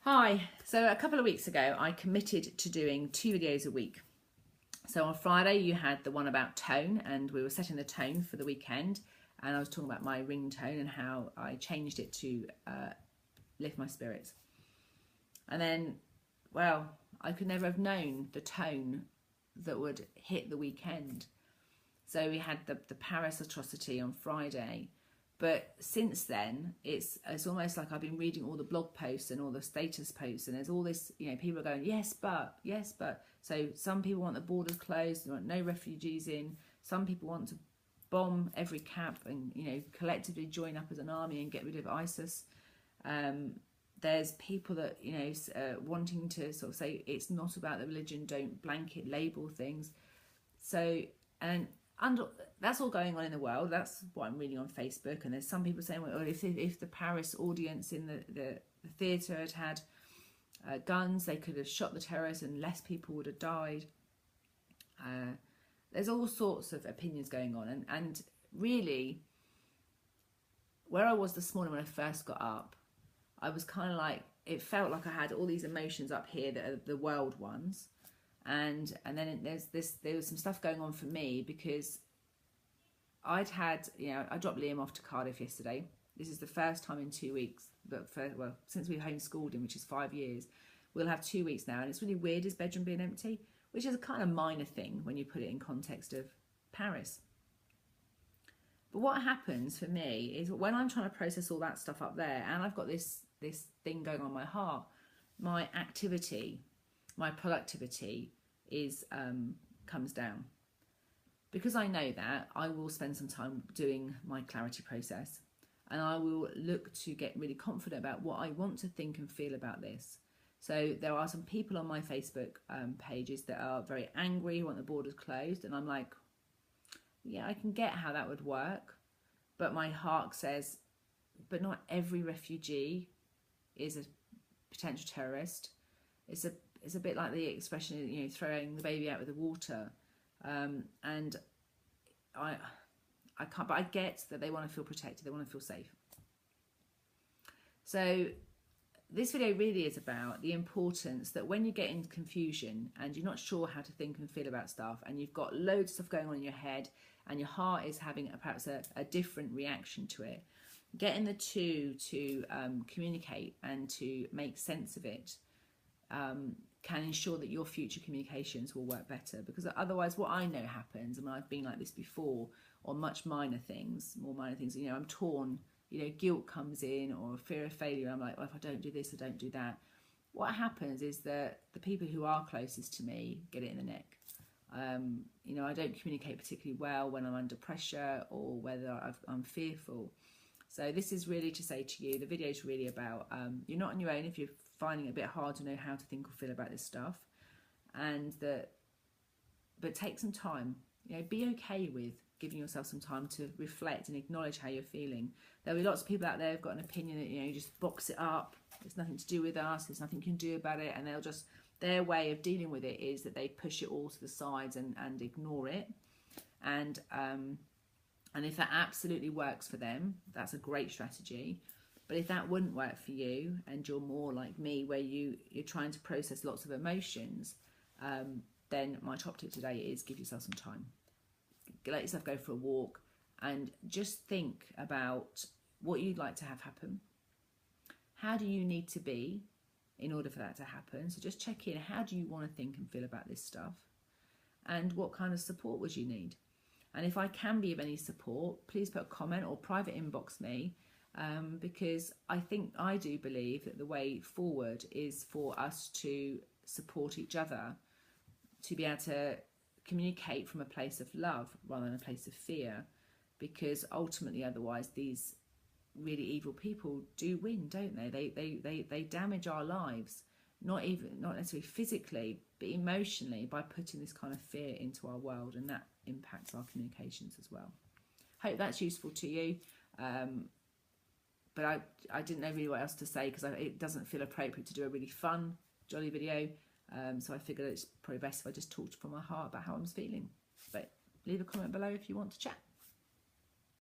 Hi, so a couple of weeks ago I committed to doing 2 videos a week. So on Friday you had the one about tone, and we were setting the tone for the weekend, and I was talking about my ringtone and how I changed it to lift my spirits. And then, well, I could never have known the tone that would hit the weekend. So we had the Paris atrocity on Friday. But since then, it's almost like I've been reading all the blog posts and all the status posts, and there's all this, people are going, yes, but. So some people want the borders closed, they want no refugees in. Some people want to bomb every camp and, collectively join up as an army and get rid of ISIS. There's people that, wanting to sort of say it's not about the religion, don't blanket label things. So, and that's all going on in the world. That's what I'm reading on Facebook. And there's some people saying, well, if the Paris audience in the theatre had guns, they could have shot the terrorists and less people would have died. There's all sorts of opinions going on. And really, where I was this morning when I first got up, I was kind of like, it felt like I had all these emotions up here that are the world ones. And then there was some stuff going on for me because I dropped Liam off to Cardiff yesterday. This is the first time in 2 weeks, since we homeschooled him, which is 5 years, we'll have 2 weeks now. And it's really weird, his bedroom being empty, which is a kind of minor thing when you put it in context of Paris. But what happens for me is when I'm trying to process all that stuff up there, and I've got this thing going on in my heart, my activity, my productivity comes down. Because I know that, I will spend some time doing my clarity process, and I will look to get really confident about what I want to think and feel about this. So there are some people on my Facebook pages that are very angry, want the borders closed, and I'm like, yeah, I can get how that would work, but my heart says, but not every refugee is a potential terrorist. It's a bit like the expression, throwing the baby out with the water. And I can't, but I get that they want to feel protected, they want to feel safe. So this video really is about the importance that when you get in confusion and you're not sure how to think and feel about stuff, and you've got loads of stuff going on in your head and your heart is having perhaps a different reaction to it, getting the two to communicate and to make sense of it can ensure that your future communications will work better. Because otherwise what I know happens, and I've been like this before on more minor things, I'm torn, guilt comes in, or fear of failure. I'm like, well, if I don't do this, I don't do that. What happens is that the people who are closest to me get it in the neck. I don't communicate particularly well when I'm under pressure or whether I'm fearful. So this is really to say to you, the video is really about you're not on your own if you're finding it a bit hard to know how to think or feel about this stuff, but take some time. Be okay with giving yourself some time to reflect and acknowledge how you're feeling. There'll be lots of people out there who've got an opinion that you just box it up. It's nothing to do with us. There's nothing you can do about it, and their way of dealing with it is that they push it all to the sides and ignore it. And if that absolutely works for them, that's a great strategy. But if that wouldn't work for you, and you're more like me, where you're trying to process lots of emotions, then my top tip today is give yourself some time. Let yourself go for a walk and just think about what you'd like to have happen. How do you need to be in order for that to happen? So just check in. How do you want to think and feel about this stuff? And what kind of support would you need? And if I can be of any support, please put a comment or private inbox me, because I do believe that the way forward is for us to support each other, to be able to communicate from a place of love rather than a place of fear, because ultimately otherwise these really evil people do win, don't they? They damage our lives, not necessarily physically, but emotionally, by putting this kind of fear into our world, and that impacts our communications as well. Hope that's useful to you, but I didn't know really what else to say, because it doesn't feel appropriate to do a really fun, jolly video, so I figured it's probably best if I just talked from my heart about how I'm feeling. But leave a comment below if you want to chat.